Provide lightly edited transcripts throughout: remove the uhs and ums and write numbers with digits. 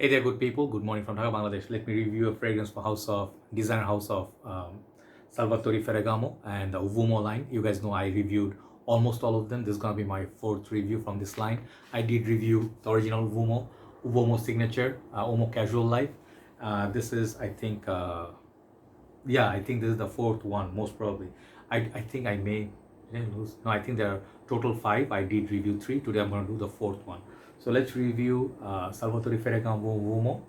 Hey there, good people. Good morning from Dhaka, Bangladesh. Let me review a fragrance for designer house of Salvatore Ferragamo and the Uomo line. You guys know I reviewed almost all of them. This is gonna be my fourth review from this line. I did review the original Uomo signature, Uomo Casual Life. This is, I think this is the fourth one, most probably. I think I may did I lose. No, I think there are total five. I did review three. Today I'm going to do the fourth one. So let's review Salvatore Ferragamo Uomo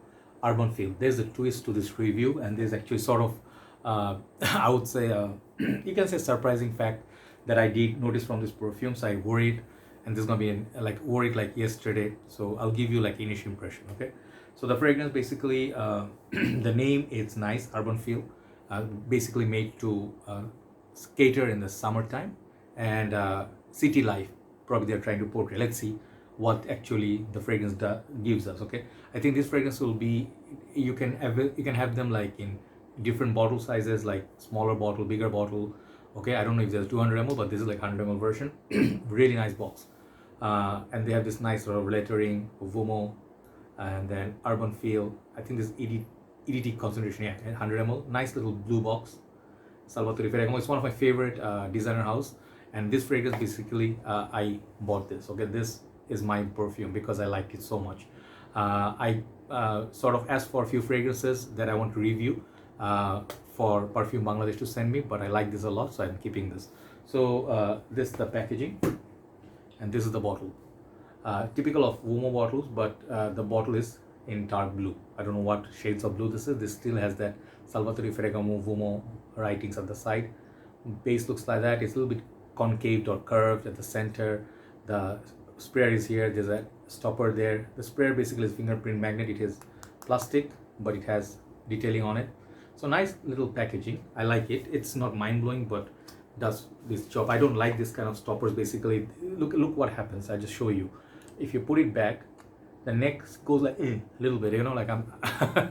Urban Feel. There's a twist to this review, and there's actually sort of, I would say, you can say surprising fact that I did notice from this perfume. So I worried, and this is gonna be worried like yesterday. So I'll give you like initial impression. Okay. So the fragrance basically, the name is nice, Urban Feel, basically made to cater in the summertime and city life. Probably they're trying to portray. Let's see what actually the fragrance gives us. Okay, I think this fragrance will be, you can have them like in different bottle sizes, like smaller bottle, bigger bottle. Okay, I don't know if there's 200 ml, but this is like 100 ml version. Really nice box, and they have this nice sort of lettering of Uomo, and then Urban Feel. I think this EDT concentration, yeah, 100 ml. Nice little blue box. Salvatore Ferragamo. It's one of my favorite designer house, and this fragrance basically I bought this. Okay, this is my perfume because I liked it so much. I sort of asked for a few fragrances that I want to review for Perfume Bangladesh to send me, but I like this a lot, so I'm keeping this. So this is the packaging, and this is the bottle. Typical of Uomo bottles, but the bottle is in dark blue. I don't know what shades of blue this is. This still has that Salvatore Ferragamo Uomo writings at the side. Base looks like that. It's a little bit concaved or curved at the center. The sprayer is here. There's a stopper there. The sprayer basically is fingerprint magnet. It is plastic, but it has detailing on it. So nice little packaging. I like it. It's not mind-blowing, but does this job. I don't like this kind of stoppers. Basically, look what happens. I just show you. If you put it back, the neck goes like a little bit, like I'm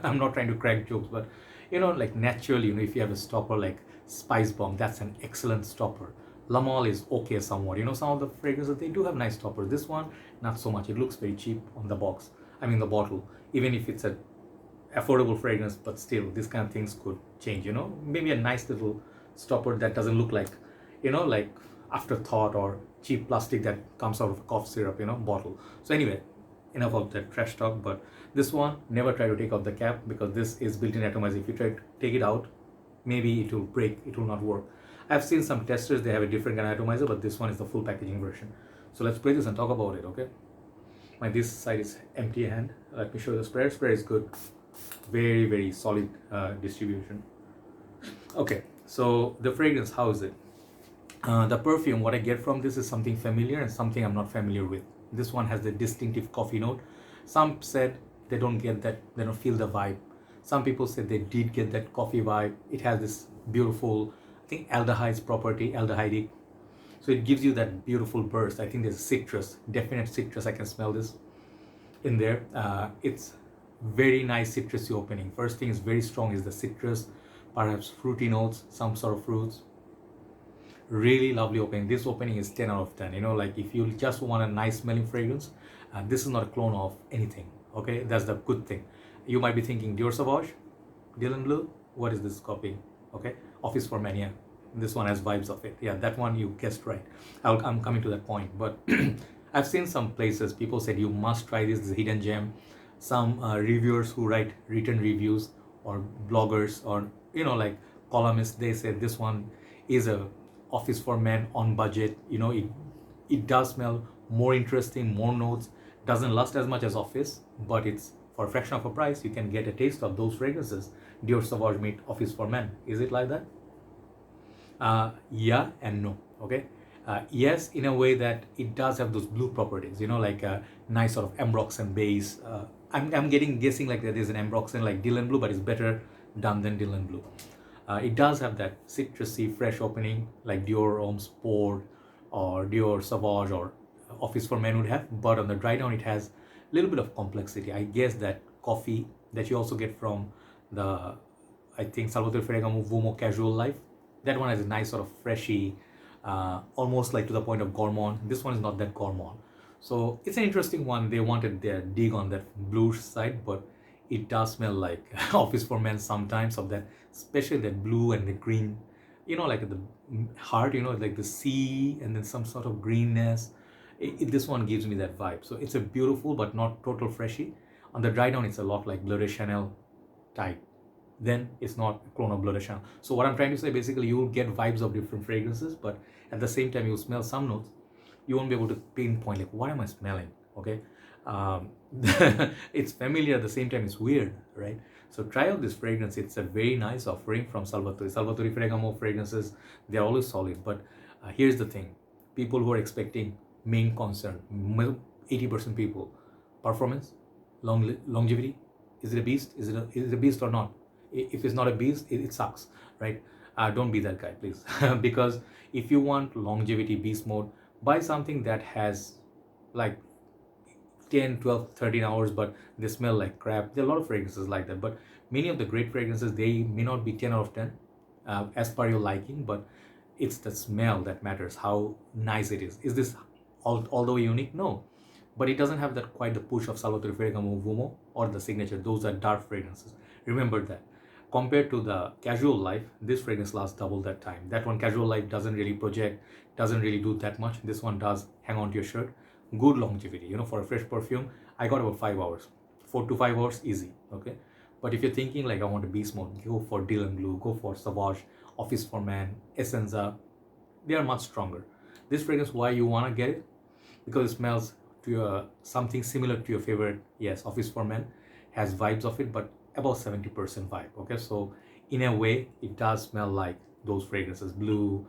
I'm not trying to crack jokes, but like naturally, if you have a stopper like Spice Bomb, that's an excellent stopper. Lamal is okay somewhat. Some of the fragrances, they do have nice stoppers. This one, not so much. It looks very cheap on the box. I mean the bottle. Even if it's a affordable fragrance, but still this kind of things could change. Maybe a nice little stopper that doesn't look like like afterthought or cheap plastic that comes out of a cough syrup bottle. So anyway, enough of that trash talk. But this one, never try to take off the cap, because this is built-in atomizer. If you try to take it out, maybe it will break, it will not work. I've seen some testers, they have a different kind of atomizer, but this one is the full packaging version. So let's play this and talk about it. Okay, this side is empty hand. Let me show you the sprayer. Sprayer is good, very solid distribution. Okay, so the fragrance, how is it? The perfume, what I get from this is something familiar and something I'm not familiar with. This one has the distinctive coffee note. Some said they don't get that, they don't feel the vibe. Some people said they did get that coffee vibe. It has this beautiful, I think, aldehydes property, aldehydic. So it gives you that beautiful burst. I think there's citrus, definite citrus. I can smell this in there. It's very nice citrusy opening. First thing is very strong is the citrus, perhaps fruity notes, some sort of fruits. Really lovely opening. This opening is 10 out of 10. Like if you just want a nice smelling fragrance, this is not a clone of anything. Okay, that's the good thing. You might be thinking Dior Sauvage, Dylan Blue, what is this copy? Okay, Office for Men, yeah. This one has vibes of it. Yeah, that one you guessed right. I'm coming to that point. But I've seen some places people said you must try this is a hidden gem. Some reviewers who write written reviews, or bloggers, or like columnists, they said this one is a Office for Men on budget. It does smell more interesting, more notes, doesn't last as much as Office, but it's for a fraction of a price. You can get a taste of those fragrances. Dior Sauvage meet Office for Men. Is it like that? Yeah and no. Okay, yes, in a way that it does have those blue properties, like a nice sort of ambroxan base. I'm guessing like that there's an ambroxan like Dylan Blue, but it's better done than Dylan Blue. It does have that citrusy, fresh opening like Dior Homme Sport or Dior Sauvage or Office for Men would have, but on the dry down it has a little bit of complexity. I guess that coffee that you also get from the, I think, Salvatore Ferragamo Uomo Casual Life, that one has a nice sort of freshy, almost like to the point of gourmand. This one is not that gourmand. So it's an interesting one. They wanted their dig on that bluish side, but it does smell like office for men sometimes, of that, especially that blue and the green, like the heart, like the sea and then some sort of greenness. This one gives me that vibe. So it's a beautiful but not total freshy. On the dry down, it's a lot like Bleu de Chanel type. Then it's not a clone of Bleu de Chanel. So what I'm trying to say, basically, you'll get vibes of different fragrances, but at the same time, you'll smell some notes. You won't be able to pinpoint like, what am I smelling? Okay. um, it's familiar, at the same time it's weird, right? So try out this fragrance. It's a very nice offering from Salvatore Ferragamo fragrances. They're always solid, but here's the thing: people who are expecting main concern, 80% people, performance, longevity. Is it a beast? Is it a beast or not? If it's not a beast, it sucks, right? Don't be that guy, please. Because if you want longevity, beast mode, buy something that has like 10, 12, 13 hours, but they smell like crap. There are a lot of fragrances like that, but many of the great fragrances, they may not be 10 out of 10 as per your liking, but it's the smell that matters, how nice it is. Is this all the way unique? No, but it doesn't have that quite the push of Salvatore Ferragamo Uomo or the signature. Those are dark fragrances. Remember that. Compared to the Casual Life, this fragrance lasts double that time. That one, Casual Life, doesn't really project, doesn't really do that much. This one does hang on to your shirt. Good longevity, for a fresh perfume. I got about 5 hours, 4 to 5 hours, easy. Okay, but if you're thinking like I want a beast mode, go for Dylan Blue, go for Sauvage, Office for Man, Essenza. They are much stronger. This fragrance, why you want to get it? Because it smells to your something similar to your favorite. Yes, Office for Men has vibes of it, but about 70% vibe. Okay, so in a way, it does smell like those fragrances, blue,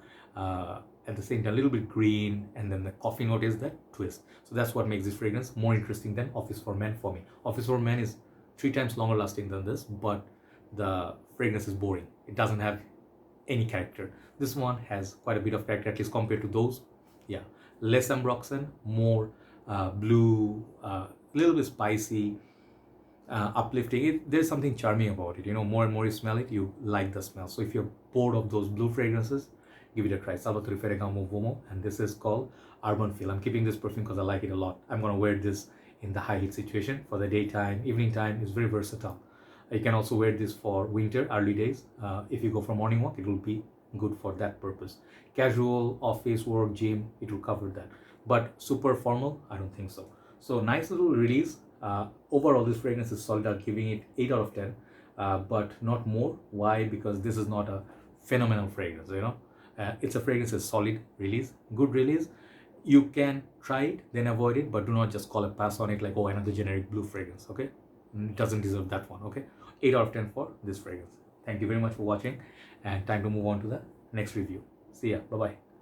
at the same time a little bit green, and then the coffee note is that twist. So that's what makes this fragrance more interesting than Office for Men for me. Office for Men is 3 times longer lasting than this, but the fragrance is boring. It doesn't have any character. This one has quite a bit of character, at least compared to those. Yeah, less ambroxan, more blue, little bit spicy, uplifting. There's something charming about it. More and more you smell it, you like the smell. So if you're bored of those blue fragrances, give it a try. Salvatore Ferragamo Uomo, and this is called Urban Feel. I'm keeping this perfume because I like it a lot. I'm gonna wear this in the high heat situation for the daytime, evening time. It's very versatile. You can also wear this for winter, early days. If you go for morning walk, it will be good for that purpose. Casual, office work, gym, it will cover that. But super formal, I don't think so. So nice little release. Overall, this fragrance is solid. I'm giving it 8 out of 10, but not more. Why? Because this is not a phenomenal fragrance. It's a fragrance, a solid release, good release. You can try it, then avoid it, but do not just call a pass on it like, oh, another generic blue fragrance. Okay, it doesn't deserve that one. Okay, 8 out of 10 for this fragrance. Thank you very much for watching, and time to move on to the next review. See ya. Bye bye.